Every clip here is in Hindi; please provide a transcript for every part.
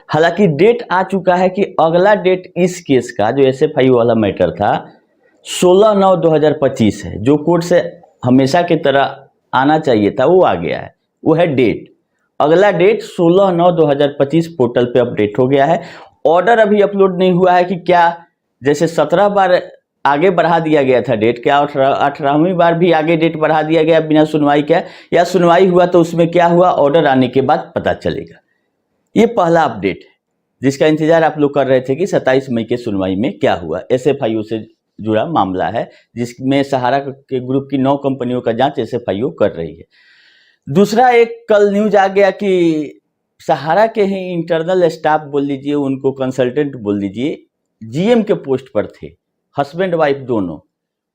हालांकि डेट आ चुका है कि अगला डेट इस केस का, जो एसएफआई वाला मैटर था, 16/9/2025 है। जो कोर्ट से हमेशा की तरह आना चाहिए था वो आ गया है, वो है डेट। अगला डेट 16/9/2025 पोर्टल पे अपडेट हो गया है। ऑर्डर अभी अपलोड नहीं हुआ है कि क्या, जैसे 17 बार आगे बढ़ा दिया गया था डेट, क्या 18वीं बार भी आगे डेट बढ़ा दिया गया बिना सुनवाई के, या सुनवाई हुआ तो उसमें क्या हुआ, ऑर्डर आने के बाद पता चलेगा। ये पहला अपडेट है जिसका इंतजार आप लोग कर रहे थे कि 27 मई के सुनवाई में क्या हुआ। एसएफआईओ से जुड़ा मामला है जिसमें सहारा के ग्रुप की 9 कंपनियों का जांच एसएफआईओ कर रही है। दूसरा, एक कल न्यूज आ गया कि सहारा के ही इंटरनल स्टाफ बोल लीजिए, उनको कंसल्टेंट बोल लीजिए, जीएम के पोस्ट पर थे, हस्बैंड वाइफ दोनों,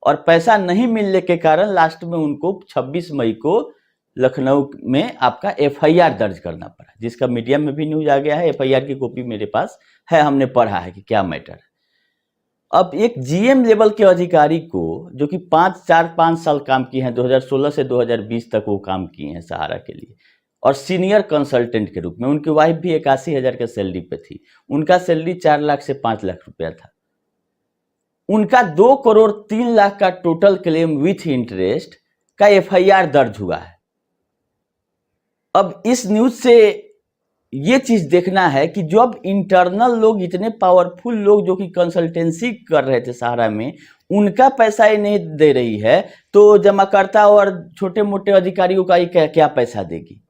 और पैसा नहीं मिलने के कारण लास्ट में उनको 26 मई को लखनऊ में आपका एफआईआर दर्ज करना पड़ा, जिसका मीडिया में भी न्यूज आ गया है। एफआईआर की कॉपी मेरे पास है, हमने पढ़ा है कि क्या मैटर है। अब एक जीएम लेवल के अधिकारी को, जो कि 5 साल काम किए हैं, 2016 से 2020 तक वो काम किए हैं सहारा के लिए, और सीनियर कंसल्टेंट के रूप में, उनकी वाइफ भी 81,000 के सैलरी पे थी, उनका सैलरी 4 लाख से 5 लाख रुपया था। उनका 2,03,00,000 का टोटल क्लेम विथ इंटरेस्ट का एफआईआर दर्ज हुआ है। अब इस न्यूज से ये चीज देखना है कि जब इंटरनल लोग, इतने पावरफुल लोग जो कि कंसल्टेंसी कर रहे थे सहारा में, उनका पैसा ही नहीं दे रही है, तो जमाकर्ता और छोटे मोटे अधिकारियों का ही क्या पैसा देगी?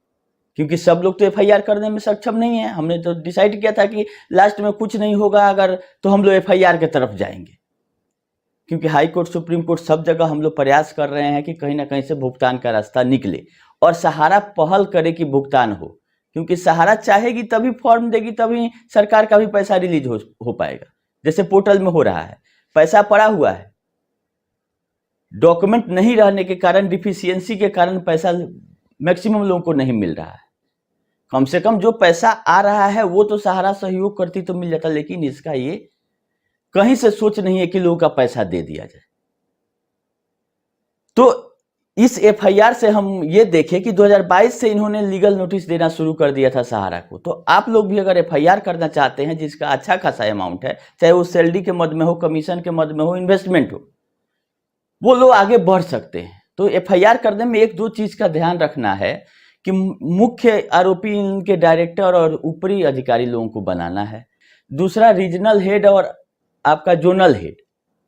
क्योंकि सब लोग तो एफआईआर करने में सक्षम नहीं है। हमने तो डिसाइड किया था कि लास्ट में कुछ नहीं होगा अगर, तो हम लोग एफआईआर की तरफ जाएंगे, क्योंकि हाई कोर्ट, सुप्रीम कोर्ट, सब जगह हम लोग प्रयास कर रहे हैं कि कहीं ना कहीं से भुगतान का रास्ता निकले और सहारा पहल करे कि भुगतान हो, क्योंकि सहारा चाहेगी तभी फॉर्म देगी, तभी सरकार का भी पैसा रिलीज हो पाएगा। जैसे पोर्टल में हो रहा है, पैसा पड़ा हुआ है, डॉक्यूमेंट नहीं रहने के कारण, डिफिशियंसी के कारण पैसा मैक्सिमम लोगों को नहीं मिल रहा है। कम से कम जो पैसा आ रहा है वो तो सहारा सहयोग करती तो मिल जाता, लेकिन इसका ये कहीं से सोच नहीं है कि लोगों का पैसा दे दिया जाए। तो इस एफआईआर से हम ये देखें कि 2022 से इन्होंने लीगल नोटिस देना शुरू कर दिया था सहारा को। तो आप लोग भी अगर एफआईआर करना चाहते हैं जिसका अच्छा खासा अमाउंट है, चाहे वो सैलरी के मद में हो, कमीशन के मद में हो, इन्वेस्टमेंट हो, वो लोग आगे बढ़ सकते हैं। तो एफआईआर करने में एक दो चीज का ध्यान रखना है कि मुख्य आरोपी इनके डायरेक्टर और ऊपरी अधिकारी लोगों को बनाना है। दूसरा, रीजनल हेड और आपका जोनल हेड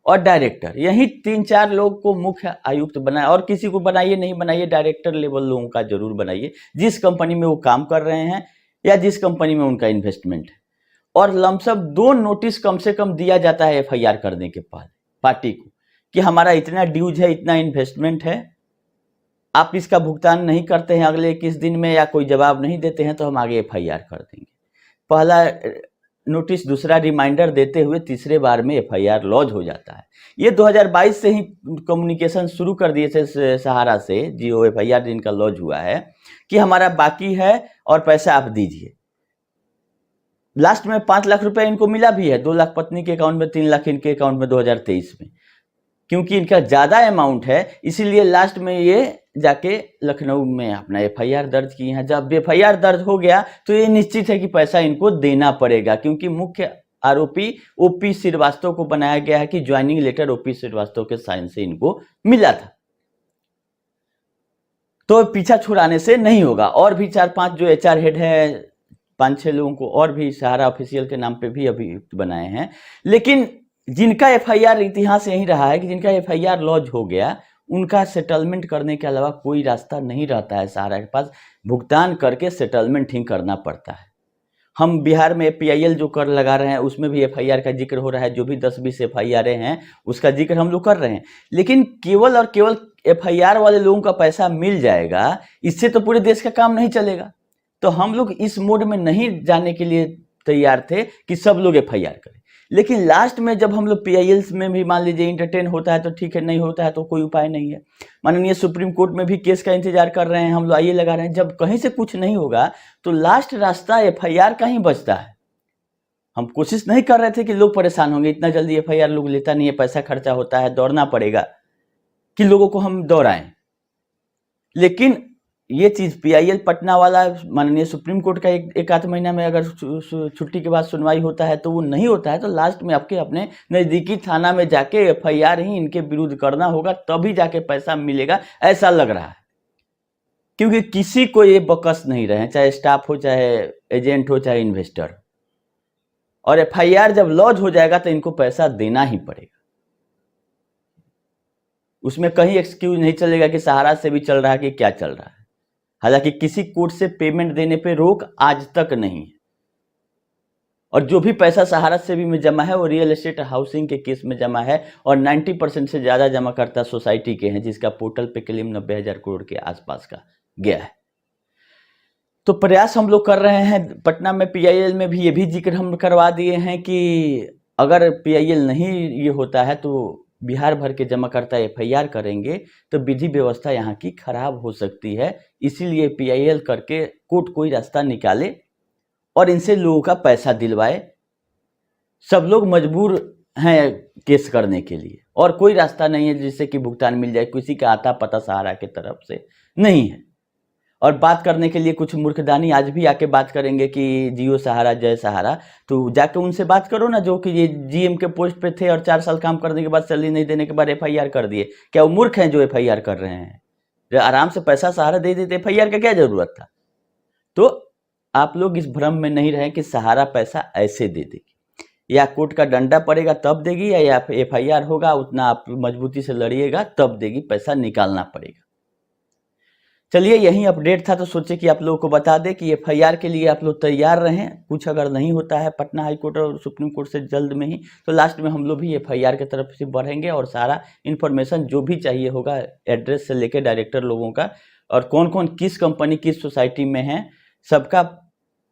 और डायरेक्टर, यही 3-4 लोग को मुख्य आयुक्त बनाए, और किसी को बनाइए नहीं बनाइए, डायरेक्टर लेवल लोगों का जरूर बनाइए जिस कंपनी में वो काम कर रहे हैं या जिस कंपनी में उनका इन्वेस्टमेंट है। और लमसम 2 नोटिस कम से कम दिया जाता है एफआईआर करने के बाद पार्टी को कि हमारा इतना ड्यूज है, इतना इन्वेस्टमेंट है, आप इसका भुगतान नहीं करते हैं अगले 21 दिन में या कोई जवाब नहीं देते हैं तो हम आगे एफआईआर कर देंगे। पहला नोटिस, दूसरा रिमाइंडर देते हुए तीसरे बार में एफआईआर लॉन्च हो जाता है। ये 2022 से ही कम्युनिकेशन शुरू कर दिए थे सहारा से, जो एफआईआर जिनका लॉन्च हुआ है, कि हमारा बाकी है और पैसा आप दीजिए। लास्ट में 5 लाख रुपए इनको मिला भी है, 2 लाख पत्नी के अकाउंट में, 3 लाख इनके अकाउंट में 2023 में। क्योंकि इनका ज्यादा अमाउंट है इसीलिए लास्ट में ये जाके लखनऊ में अपना एफआईआर दर्ज किए हैं। जब एफआईआर दर्ज हो गया तो ये निश्चित है कि पैसा इनको देना पड़ेगा, क्योंकि मुख्य आरोपी ओपी श्रीवास्तव को बनाया गया है कि ज्वाइनिंग लेटर ओपी श्रीवास्तव के साइन से इनको मिला था। तो पीछा छुड़ाने से नहीं होगा। और भी 4-5 जो एचआर हेड है, 5-6 लोगों को और भी सहारा ऑफिशियल के नाम पे भी अभियुक्त बनाए हैं। लेकिन जिनका एफआईआर इतिहास यही रहा है कि जिनका एफआईआर लॉन्च हो गया उनका सेटलमेंट करने के अलावा कोई रास्ता नहीं रहता है सहारा के पास, भुगतान करके सेटलमेंट ही करना पड़ता है। हम बिहार में पीआईएल जो कर लगा रहे हैं उसमें भी एफआईआर का जिक्र हो रहा है, जो भी 10-20 एफआईआर हैं उसका जिक्र हम लोग कर रहे हैं। लेकिन केवल और केवल एफआईआर वाले लोगों का पैसा मिल जाएगा, इससे तो पूरे देश का काम नहीं चलेगा। तो हम लोग इस मोड में नहीं जाने के लिए तैयार थे कि सब लोग एफआईआर करें। लेकिन लास्ट में जब हम लोग पीआईएल्स में भी मान लीजिए इंटरटेन होता है तो ठीक है, नहीं होता है तो कोई उपाय नहीं है। माननीय सुप्रीम कोर्ट में भी केस का इंतजार कर रहे हैं हम लोग, आइए लगा रहे हैं। जब कहीं से कुछ नहीं होगा तो लास्ट रास्ता एफआईआर का ही बचता है। हम कोशिश नहीं कर रहे थे कि लोग परेशान होंगे, इतना जल्दी एफआईआर लोग लेता नहीं है, पैसा खर्चा होता है, दौड़ना पड़ेगा कि लोगों को हम दौड़ाएं। लेकिन ये चीज़ पीआईएल पटना वाला माननीय सुप्रीम कोर्ट का एक आध महीना में अगर छुट्टी के बाद सुनवाई होता है तो वो नहीं होता है, तो लास्ट में आपके अपने नज़दीकी थाना में जाके एफआईआर ही इनके विरुद्ध करना होगा, तभी जाके पैसा मिलेगा, ऐसा लग रहा है। क्योंकि किसी को ये बकस नहीं रहे, चाहे स्टाफ हो, चाहे एजेंट हो, चाहे इन्वेस्टर, और एफआईआर जब लॉन्च हो जाएगा तो इनको पैसा देना ही पड़ेगा। उसमें कहीं एक्सक्यूज नहीं चलेगा कि सहारा से भी चल रहा है कि क्या चल रहा है। हालांकि किसी कोर्ट से पेमेंट देने पे रोक आज तक नहीं है, और जो भी पैसा सहारा से भी में जमा है वो रियल एस्टेट हाउसिंग के केस में जमा है, और 90% से ज़्यादा जमाकर्ता सोसाइटी के हैं, जिसका पोर्टल पे क्लेम 90,000 करोड़ के आसपास का गया है। तो प्रयास हम लोग कर रहे हैं। पटना में पीआईएल में भी ये भी जिक्र हम करवा दिए हैं कि अगर पीआईएल नहीं ये होता है तो बिहार भर के जमाकर्ता एफआईआर करेंगे तो विधि व्यवस्था यहाँ की खराब हो सकती है। इसीलिए पीआईएल करके कोर्ट कोई रास्ता निकाले और इनसे लोगों का पैसा दिलवाए। सब लोग मजबूर हैं केस करने के लिए, और कोई रास्ता नहीं है जिससे कि भुगतान मिल जाए। किसी का आता पता सहारा की तरफ से नहीं है। और बात करने के लिए कुछ मूर्खदानी आज भी आके बात करेंगे कि जियो सहारा जय सहारा, तो जाके उनसे बात करो ना, जो कि ये जीएम के पोस्ट पे थे और 4 साल काम करने के बाद सैलरी नहीं देने के बाद एफआईआर कर दिए। क्या वो मूर्ख हैं जो एफआईआर कर रहे हैं? जो आराम से पैसा सहारा दे देते, एफआईआर का क्या जरूरत था? तो आप लोग इस भ्रम में नहीं रहें कि सहारा पैसा ऐसे दे देगी, या कोर्ट का डंडा पड़ेगा तब देगी, या एफआईआर होगा उतना आप मजबूती से लड़िएगा तब देगी, पैसा निकालना पड़ेगा। चलिए यही अपडेट था, तो सोचे कि आप लोगों को बता दें कि एफआईआर के लिए आप लोग तैयार रहें। कुछ अगर नहीं होता है पटना हाई कोर्ट और सुप्रीम कोर्ट से जल्द में ही, तो लास्ट में हम लोग भी एफआईआर की तरफ से बढ़ेंगे, और सारा इन्फॉर्मेशन जो भी चाहिए होगा, एड्रेस से लेकर डायरेक्टर लोगों का, और कौन कौन किस कंपनी किस सोसाइटी में है, सबका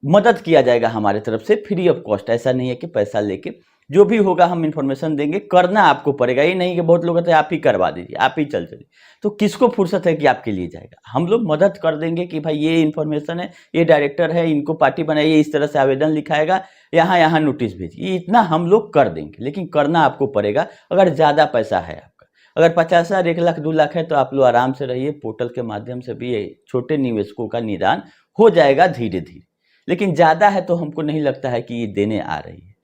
मदद किया जाएगा हमारे तरफ से फ्री ऑफ कॉस्ट। ऐसा नहीं है कि पैसा लेके, जो भी होगा हम इन्फॉर्मेशन देंगे। करना आपको पड़ेगा, ये नहीं कि बहुत लोग कहते हैं आप ही करवा दीजिए, आप ही चल चलिए, तो किसको फुर्सत है कि आपके लिए जाएगा? हम लोग मदद कर देंगे कि भाई ये इन्फॉर्मेशन है, ये डायरेक्टर है, इनको पार्टी बनाइए, इस तरह से आवेदन लिखाएगा, यहाँ यहाँ नोटिस भेजिए, इतना हम लोग कर देंगे। लेकिन करना आपको पड़ेगा। अगर ज़्यादा पैसा है आपका, अगर 50,000, 1 लाख, 2 लाख है, तो आप लोग आराम से रहिए। पोर्टल के माध्यम से भी ये छोटे निवेशकों का निदान हो जाएगा धीरे धीरे। लेकिन ज़्यादा है तो हमको नहीं लगता है कि ये देने आ रही है,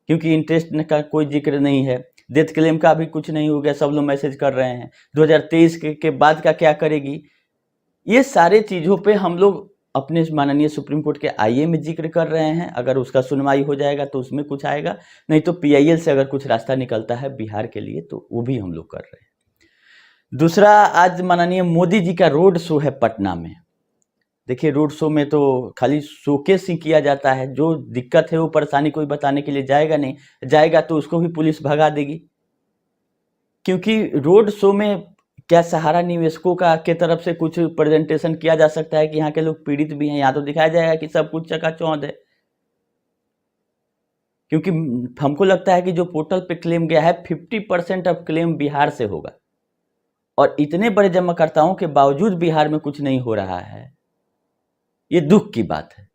क्योंकि इंटरेस्ट का कोई जिक्र नहीं है, डेथ क्लेम का भी कुछ नहीं हो गया। सब लोग मैसेज कर रहे हैं 2023 के बाद का क्या करेगी। ये सारे चीज़ों पे हम लोग अपने माननीय सुप्रीम कोर्ट के आईए में जिक्र कर रहे हैं। अगर उसका सुनवाई हो जाएगा तो उसमें कुछ आएगा, नहीं तो पीआईएल से अगर कुछ रास्ता निकलता है बिहार के लिए तो वो भी हम लोग कर रहे हैं। दूसरा, आज माननीय मोदी जी का रोड शो है पटना में। देखिए, रोड शो में तो खाली शोकेस ही किया जाता है। जो दिक्कत है वो परेशानी कोई बताने के लिए जाएगा नहीं, जाएगा तो उसको भी पुलिस भगा देगी। क्योंकि रोड शो में क्या सहारा निवेशकों का के तरफ से कुछ प्रेजेंटेशन किया जा सकता है कि यहाँ के लोग पीड़ित भी हैं? यहाँ तो दिखाया जाएगा कि सब कुछ चकाचौंध है। क्योंकि हमको लगता है कि जो पोर्टल पे क्लेम गया है 50% ऑफ क्लेम बिहार से होगा, और इतने बड़े जमाकर्ताओं के बावजूद बिहार में कुछ नहीं हो रहा है। ये दुख की बात है।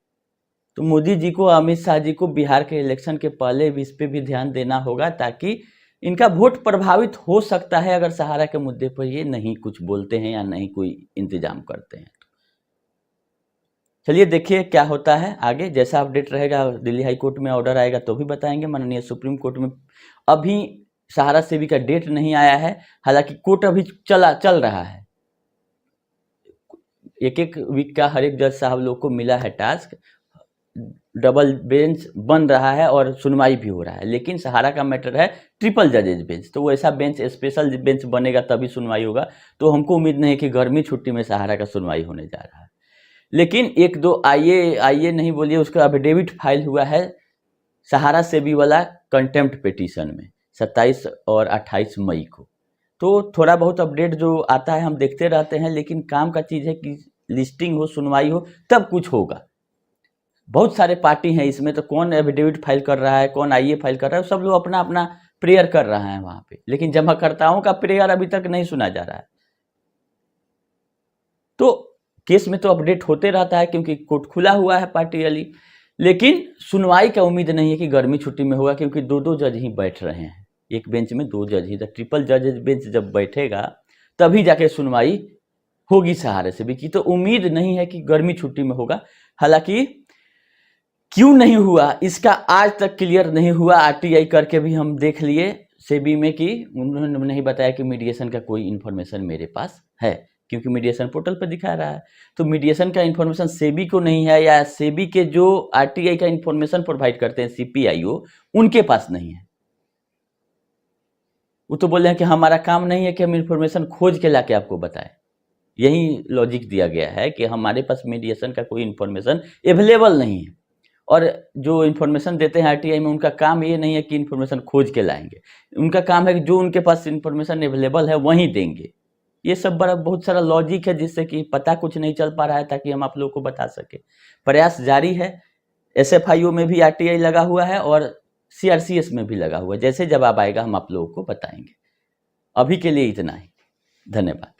तो मोदी जी को, अमित शाह जी को बिहार के इलेक्शन के पहले भी इस पे भी ध्यान देना होगा, ताकि इनका वोट प्रभावित हो सकता है अगर सहारा के मुद्दे पर ये नहीं कुछ बोलते हैं या नहीं कोई इंतजाम करते हैं। चलिए देखिए क्या होता है आगे। जैसा अपडेट रहेगा, दिल्ली हाई कोर्ट में ऑर्डर आएगा तो भी बताएंगे। माननीय सुप्रीम कोर्ट में अभी सहारा सेवी का डेट नहीं आया है, हालांकि कोर्ट अभी चल रहा है। एक वीक का हर एक जज साहब लोग को मिला है टास्क। डबल बेंच बन रहा है और सुनवाई भी हो रहा है, लेकिन सहारा का मैटर है ट्रिपल जजेज बेंच, तो वैसा बेंच स्पेशल बेंच बनेगा तभी सुनवाई होगा। तो हमको उम्मीद नहीं है कि गर्मी छुट्टी में सहारा का सुनवाई होने जा रहा है। लेकिन 1-2 आइए नहीं बोलिए, उसका एफिडेविट फाइल हुआ है सहारा सेबी वाला कंटेम्प्ट पिटीशन में 27 और 28 मई को। तो थोड़ा बहुत अपडेट जो आता है हम देखते रहते हैं, लेकिन काम का चीज़ है कि लिस्टिंग हो, सुनवाई हो, तब कुछ होगा। बहुत सारे पार्टी हैं इसमें, तो कौन एफिडेविट फाइल कर रहा है, कौन आईए फाइल कर रहा है, सब लोग अपना अपना प्रेयर कर रहा है वहाँ पे, लेकिन जमाकर्ताओं का प्रेयर अभी तक नहीं सुना जा रहा है। तो केस में तो अपडेट होते रहता है क्योंकि कोर्ट खुला हुआ है पार्टियली, लेकिन सुनवाई का उम्मीद नहीं है कि गर्मी छुट्टी में होगा, क्योंकि 2-2 जज ही बैठ रहे हैं एक बेंच में, 2 जज ही। तो ट्रिपल जज बेंच जब बैठेगा तभी जाके सुनवाई होगी सहारे से भी की, तो उम्मीद नहीं है कि गर्मी छुट्टी में होगा। हालांकि क्यों नहीं हुआ इसका आज तक क्लियर नहीं हुआ। आरटीआई करके भी हम देख लिए सेबी में कि उन्होंने नहीं बताया कि मीडिएशन का कोई इन्फॉर्मेशन मेरे पास है, क्योंकि मीडिएशन पोर्टल पर दिखा रहा है। तो मीडिएशन का इन्फॉर्मेशन सेबी को नहीं है, या सेबी के जो आरटीआई का इन्फॉर्मेशन प्रोवाइड करते हैं सीपीआईओ, उनके पास नहीं है। वो तो बोल रहे हैं कि हमारा काम नहीं है कि हम इन्फॉर्मेशन खोज के लाके आपको बताएं। यही लॉजिक दिया गया है कि हमारे पास मीडिएशन का कोई इन्फॉर्मेशन अवेलेबल नहीं है, और जो इन्फॉर्मेशन देते हैं आरटीआई में उनका काम ये नहीं है कि इन्फॉर्मेशन खोज के लाएंगे, उनका काम है कि जो उनके पास इन्फॉर्मेशन अवेलेबल है वहीं देंगे। ये सब बड़ा बहुत सारा लॉजिक है जिससे कि पता कुछ नहीं चल पा रहा है, ताकि हम आप लोगों को बता सके। प्रयास जारी है, एसएफआईओ में भी आरटीआई लगा हुआ है और सीआरसीएस में भी लगा हुआ है। जैसे जवाब आएगा हम आप लोगों को बताएंगे। अभी के लिए इतना ही, धन्यवाद।